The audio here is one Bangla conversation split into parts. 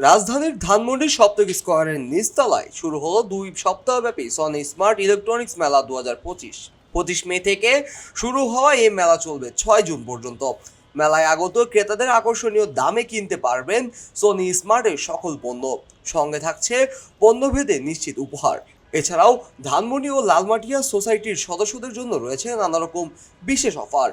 রাজধানীর ধানমন্ডি সপ্তক স্কয়ারের নিচতলায় শুরু হলো 2 সপ্তাহব্যাপী সনি স্মার্ট ইলেকট্রনিক্স মেলা 2025। 25 মে থেকে শুরু হওয়া এই মেলা চলবে 6 জুন পর্যন্ত। মেলায় আগত ক্রেতাদের আকর্ষণীয় দামে কিনতে পারবেন সনি স্মার্টের সকল পণ্য, সঙ্গে থাকছে পণ্যভেদে নিশ্চিত উপহার। এছাড়াও ধানমন্ডি ও লালমাটিয়া সোসাইটির সদস্যদের জন্য রয়েছে নানা রকম বিশেষ অফার।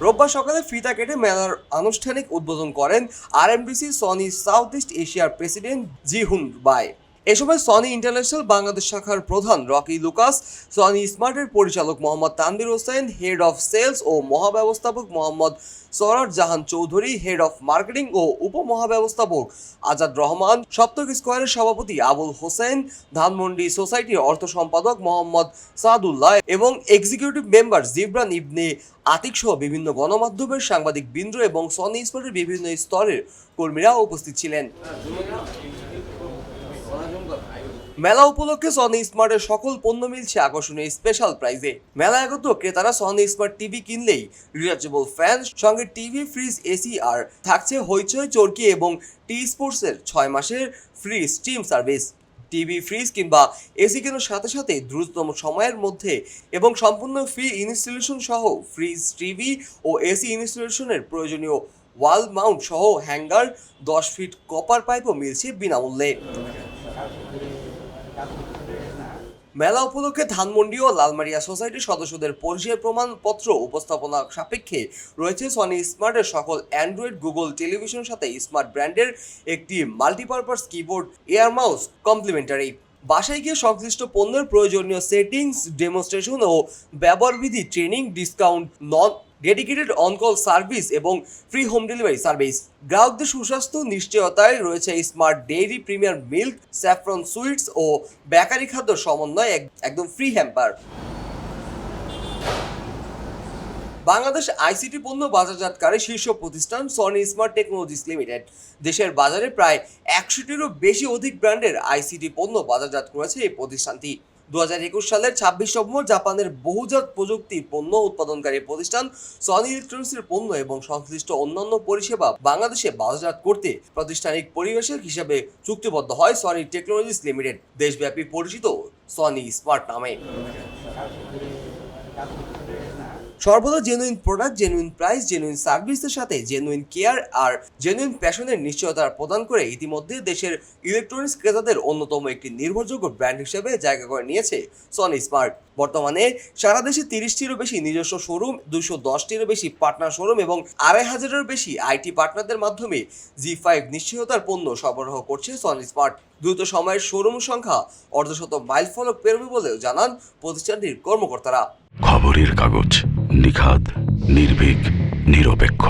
রোববার সকালে ফিতা কেটে মেলার আনুষ্ঠানিক উদ্বোধন করেন আরএমডিসি সনি সাউথ ইস্ট এশিয়ার প্রেসিডেন্ট জিহুন বাই। এ সময় সনি ইন্টারন্যাশনাল বাংলাদেশ শাখার প্রধান রকি লুকাস, সনি স্মার্টের পরিচালক Mohammad Tanvir Hossain, head of sales ও মহাব্যবস্থাপক Mohammad Sarar Jahan Chowdhury, head of marketing ও উপমহাব্যবস্থাপক আজাদ রহমান, সপ্তক স্কয়ারের সভাপতি আবুল হোসেন, ধানমন্ডি সোসাইটির অর্থ সম্পাদক মোহাম্মদ সাদুল্লাহ এবং এক্সিকিউটিভ মেম্বার জিবরান ইবনে আতিক সহ বিভিন্ন গণমাধ্যমের সাংবাদিক বৃন্দ এবং সনি স্মার্টের বিভিন্ন স্তরের কর্মীরা উপস্থিত ছিলেন। মেলা উপলক্ষে সনি স্মার্টের সকল পণ্য মিলছে আকর্ষণীয় স্পেশাল প্রাইজে। মেলা আগত ক্রেতারা সনি স্মার্ট টিভি কিনলেই রিচার্জেবল ফ্যান, সঙ্গে টিভি, ফ্রিজ, এসি আর থাকছে হইচই, চরকি এবং টি স্পোর্টসের 6 মাসের free stream service. TV, fridge কিংবা এসি কেনার সাথে সাথে দ্রুততম সময়ের মধ্যে এবং সম্পূর্ণ ফ্রি ইনস্টলেশন সহ ফ্রিজ, টিভি ও এসি ইনস্টলেশনের প্রয়োজনীয় ওয়াল মাউন্ট সহ হ্যাঙ্গার, 10 ফিট কপার পাইপও মিলছে বিনামূল্যে। মেলা উপলক্ষে ধানমন্ডি ও লালমাটিয়া সোসাইটির সদস্যদের পরিচয় প্রমাণপত্র উপস্থাপনা সাপেক্ষে রয়েছে সনি স্মার্টের সকল অ্যান্ড্রয়েড, গুগল টেলিভিশনের সাথে স্মার্ট ব্র্যান্ডের একটি multipurpose keyboard, air mouse complimentary. বাসায় গিয়ে সংশ্লিষ্ট পণ্যের প্রয়োজনীয় সেটিংস, ডেমনস্ট্রেশন ও ব্যবহারবিধি training, discount, non dedicated on call service এবং ফ্রি হোম ডেলিভারি সার্ভিস। গ্রাহকদের সুস্বাস্থ্য নিশ্চয়তায় রয়েছে smart dairy, premier milk, saffron sweets ও বেকারি খাদ্য সমন্বয় একদম ফ্রি হ্যাম্পার। বাংলাদেশ আইসিটি পণ্য বাজারজাতকারী শীর্ষ প্রতিষ্ঠান সনি স্মার্ট টেকনোলজিস লিমিটেড দেশের বাজারে প্রায় 100টিরও বেশি অধিক ব্র্যান্ডের আইসিটি পণ্য বাজারজাত করেছে এই প্রতিষ্ঠানটি। 2021 সালের 26 নভেম্বর জাপানের বহুজাত প্রযুক্তি পণ্য উৎপাদনকারী প্রতিষ্ঠান সনি ইলেকট্রনিক্সের পণ্য এবং সংশ্লিষ্ট অন্যান্য পরিষেবা বাংলাদেশে বাজারজাত করতে প্রাতিষ্ঠানিক পরিবেশের হিসাবে চুক্তিবদ্ধ হয় সনি টেকনোলজিস লিমিটেড, দেশব্যাপী পরিচিত সনি স্মার্ট নামে। সর্বদা genuine product, genuine price, genuine সার্ভিসের সাথে জেনুইন কেয়ার আর জেনুইন প্যাশনের নিশ্চয়তা প্রদান করে ইতিমধ্যে দেশের ইলেকট্রনিক্স ক্রেতাদের অন্যতম একটি নির্ভরযোগ্য ব্র্যান্ড হিসেবে জায়গা করে নিয়েছে সনি স্মার্ট। বর্তমানে সারা দেশে 30টিরও বেশি নিজস্ব শোরুম, 210টিরও বেশি পার্টনার শোরুম এবং 2500-এরও বেশি আইটি পার্টনারদের মাধ্যমে G5 নিশ্চয়তার পণ্য সরবরাহ করছে সনি স্মার্ট। দ্রুত সময়ের শোরুম সংখ্যা অর্ধশত মাইল ফলক পেরোবে বলেও জানান প্রতিষ্ঠানটির কর্মকর্তারা। খবরের কাগজ, নিখাদ, নির্ভীক, নিরপেক্ষ।